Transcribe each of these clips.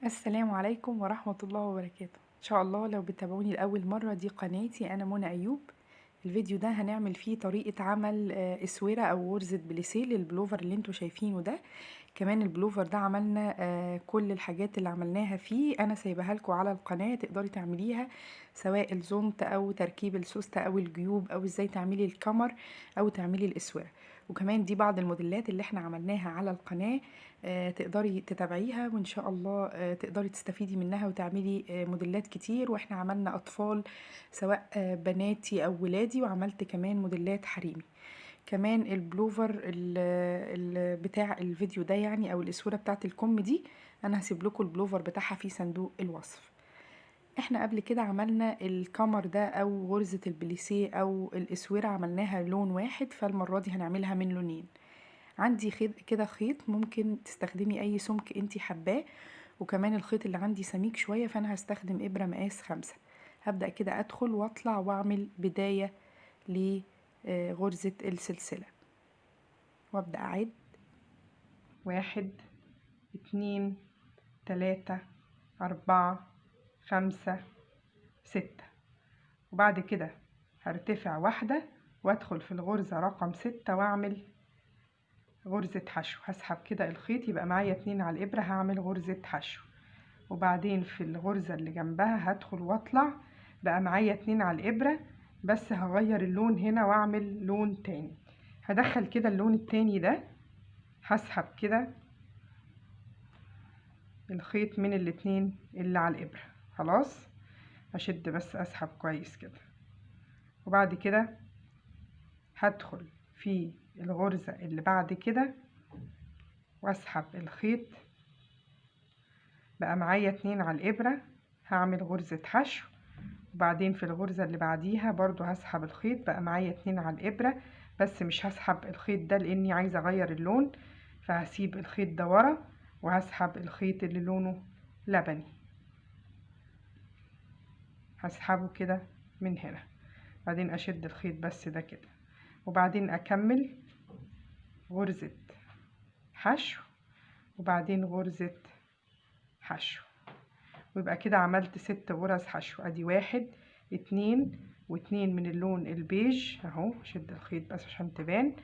السلام عليكم ورحمة الله وبركاته. ان شاء الله لو بتتابعوني لأول مرة، دي قناتي، انا منى ايوب. الفيديو ده هنعمل فيه طريقة عمل اسورة او غرزة بليسيه للبلوفر اللي انتوا شايفينه ده. كمان البلوفر ده عملنا كل الحاجات اللي عملناها فيه انا سايبها لكم على القناة، تقدري تعمليها سواء الزونت او تركيب السوستة او الجيوب او ازاي تعملي الكمر او تعملي الاسورة. وكمان دي بعض الموديلات اللي احنا عملناها على القناة، تقدري تتابعيها وان شاء الله تقدري تستفيدي منها وتعملي موديلات كتير. واحنا عملنا اطفال سواء بناتي او ولادي، وعملت كمان موديلات حريمي. كمان البلوفر بتاع الفيديو ده يعني او الاسوره بتاعت الكم دي، انا هسيب لكم البلوفر بتاعها في صندوق الوصف. احنا قبل كده عملنا الكمر ده او غرزة البليسيه او الاسورة عملناها لون واحد، فالمرة دي هنعملها من لونين. عندي كده خيط، ممكن تستخدمي اي سمك انتي حباه، وكمان الخيط اللي عندي سميك شوية فانا هستخدم ابرة مقاس 5. هبدأ كده ادخل واطلع واعمل بداية لغرزة السلسلة، وابدأ اعد: 1 2 3 4 5 6. وبعد كده هرتفع واحدة وادخل في الغرزة رقم 6 واعمل غرزة حشو. هسحب كده الخيط يبقى معايا 2 على الإبرة، هعمل غرزة حشو. وبعدين في الغرزة اللي جنبها هدخل واطلع، بقى معايا 2 على الإبرة، بس هغير اللون هنا واعمل لون تاني. هدخل كده اللون التاني ده، هسحب كده الخيط من الاتنين اللي على الإبرة. خلاص، اشد بس اسحب كويس كده. وبعد كده هدخل في الغرزة اللي بعد كده واسحب الخيط، بقى معايا 2 على الإبرة، هعمل غرزة حشو. وبعدين في الغرزة اللي بعديها برضو هسحب الخيط، بقى معايا 2 على الإبرة، بس مش هسحب الخيط ده لاني عايزة اغير اللون، فهسيب الخيط ده ورا وهسحب الخيط اللي لونه لبني، هسحبه كده من هنا. بعدين اشد الخيط بس ده كده، وبعدين اكمل غرزة حشو وبعدين غرزة حشو، ويبقى كده عملت 6 غرز حشو. ادي 1 2 و2 من اللون البيج اهو، شد الخيط بس عشان تبان،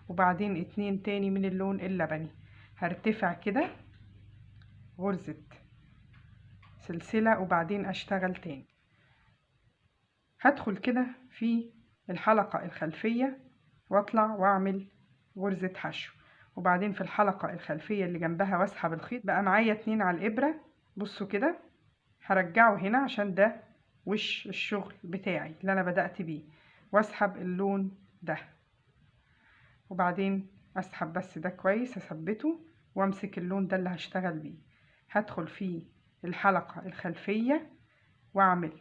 وبعدين 2 تاني من اللون اللبني. هرتفع كده غرزة سلسلة وبعدين اشتغل تاني. هدخل كده في الحلقة الخلفية واطلع واعمل غرزة حشو، وبعدين في الحلقة الخلفية اللي جنبها واسحب الخيط، بقى معايا 2 على الإبرة. بصوا كده، هرجعه هنا عشان ده وش الشغل بتاعي اللي انا بدأت بيه، واسحب اللون ده، وبعدين اسحب بس ده كويس اثبته وامسك اللون ده اللي هشتغل بيه. هدخل في الحلقة الخلفية واعمل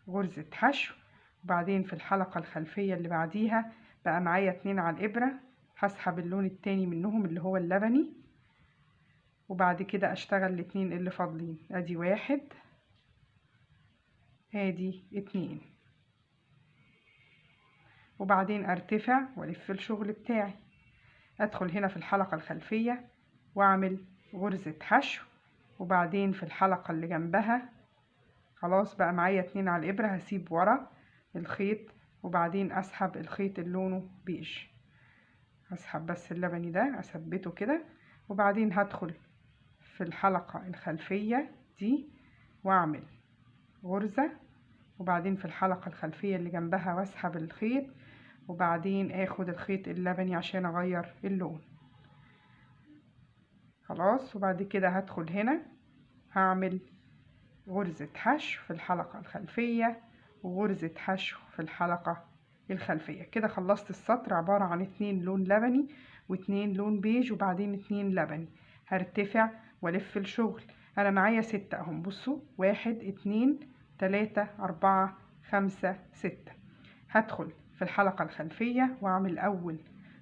غرزة حشو، وبعدين في الحلقة الخلفية اللي بعديها بقى معايا 2 على الإبرة، هسحب اللون التاني منهم اللي هو اللبني، وبعد كده اشتغل الاتنين اللي فاضلين. ادي 1 ادي 2، وبعدين ارتفع والف الشغل بتاعي. ادخل هنا في الحلقة الخلفية واعمل غرزة حشو، وبعدين في الحلقة اللي جنبها خلاص بقى معايا 2 على الإبرة، هسيب ورا الخيط وبعدين اسحب الخيط اللي لونه بيج، هسحب بس اللبني ده اثبته كده، وبعدين هدخل في الحلقة الخلفية دي واعمل غرزة، وبعدين في الحلقة الخلفية اللي جنبها واسحب الخيط، وبعدين اخد الخيط اللبني عشان اغير اللون. خلاص، وبعد كده هدخل هنا هعمل غرزة حشو في الحلقة الخلفية وغرزة حشو في الحلقة الخلفية. كده خلصت السطر، عبارة عن 2 لون لبني و2 لون بيج وبعدين 2 لبني. هرتفع والف الشغل. انا معايا 6 اهم، بصوا 1 2 3 4 5 6. هدخل في الحلقة الخلفية واعمل اول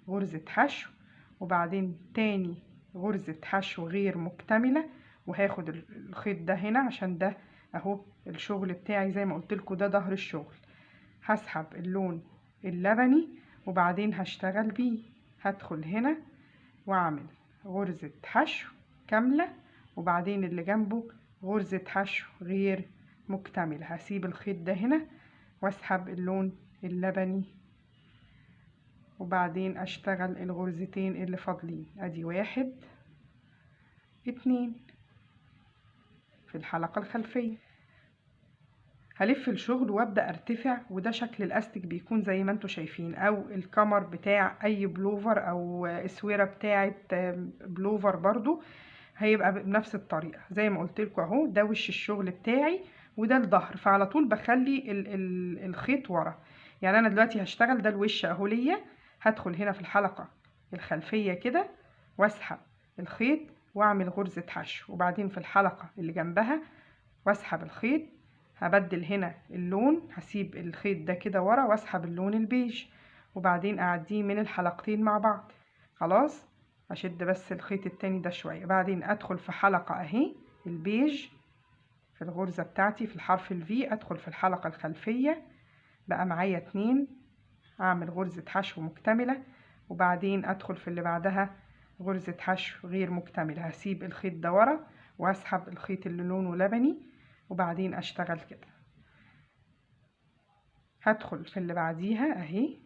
غرزة حشو، وبعدين تاني غرزة حشو غير مكتملة، وهاخد الخيط ده هنا عشان ده اهو الشغل بتاعي زي ما قلت لكم، ده ظهر الشغل. هسحب اللون اللبني وبعدين هشتغل بيه. هدخل هنا واعمل غرزة حشو كاملة، وبعدين اللي جنبه غرزة حشو غير مكتمل. هسيب الخيط ده هنا واسحب اللون اللبني، وبعدين اشتغل الغرزتين اللي فاضلين. ادي 1 2 في الحلقة الخلفية. هلف الشغل وابدأ ارتفع، وده شكل الاستك بيكون زي ما انتوا شايفين، او الكمر بتاع اي بلوفر او اسوره بتاعه بلوفر برضو هيبقى بنفس الطريقه زي ما قلت لكم اهو. ده وش الشغل بتاعي وده الظهر، فعلى طول بخلي الخيط ورا. يعني انا دلوقتي هشتغل ده الوش اهو ليا، هدخل هنا في الحلقه الخلفيه كده واسحب الخيط واعمل غرزه حشو، وبعدين في الحلقه اللي جنبها واسحب الخيط. هبدل هنا اللون، هسيب الخيط ده كده ورا واسحب اللون البيج، وبعدين اعديه من الحلقتين مع بعض. خلاص، اشد بس الخيط التاني ده شوية، بعدين ادخل في حلقة اهي البيج في الغرزة بتاعتي في الحرف الفي، ادخل في الحلقة الخلفية بقى معايا 2، اعمل غرزة حشو مكتملة، وبعدين ادخل في اللي بعدها غرزة حشو غير مكتملة. هسيب الخيط ده ورا واسحب الخيط اللي لونه لبني، وبعدين اشتغل كده. هدخل في اللي بعديها اهي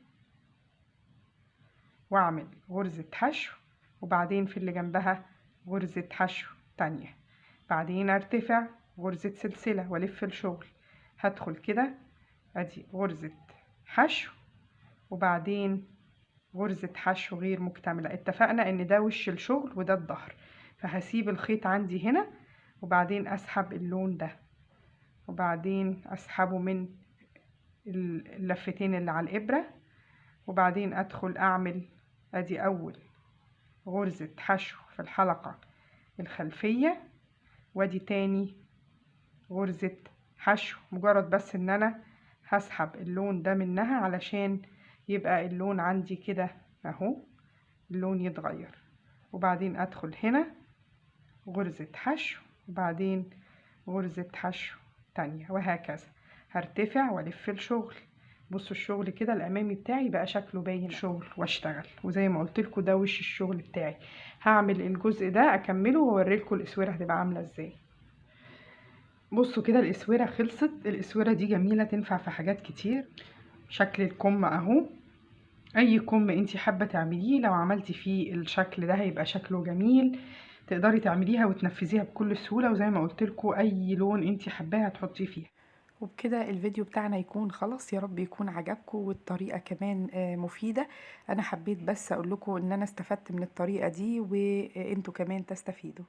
واعمل غرزة حشو، وبعدين في اللي جنبها غرزة حشو تانية، بعدين ارتفع غرزة سلسلة والف الشغل. هدخل كده ادي غرزة حشو، وبعدين غرزة حشو غير مكتملة. اتفقنا ان ده وش الشغل وده الظهر، فهسيب الخيط عندي هنا، وبعدين اسحب اللون ده، وبعدين اسحبه من اللفتين اللي على الإبرة، وبعدين أدخل أعمل أدي أول غرزة حشو في الحلقة الخلفية، وادي تاني غرزة حشو. مجرد بس إن أنا هسحب اللون ده منها علشان يبقى اللون عندي كده أهو، اللون يتغير، وبعدين أدخل هنا غرزة حشو، وبعدين غرزة حشو تانية، وهكذا. هرتفع والف الشغل. بصوا الشغل كده الامامي بتاعي بقى شكله باين شغل، واشتغل. وزي ما قلت لكم ده وش الشغل بتاعي. هعمل الجزء ده اكمله واوريلكم الاسوره هتبقى عامله ازاي. بصوا كده الاسوره خلصت. الاسوره دي جميله تنفع في حاجات كتير. شكل الكم اهو، اي كم انتي حابه تعمليه لو عملتي فيه الشكل ده هيبقى شكله جميل. تقدري تعمليها وتنفذيها بكل سهوله، وزي ما قلت لكم اي لون انتي حباه هتحطيه فيها. وبكده الفيديو بتاعنا يكون خلاص. يا رب يكون عجبكم والطريقة كمان مفيدة. انا حبيت بس اقول لكم ان انا استفدت من الطريقة دي وانتوا كمان تستفيدوا.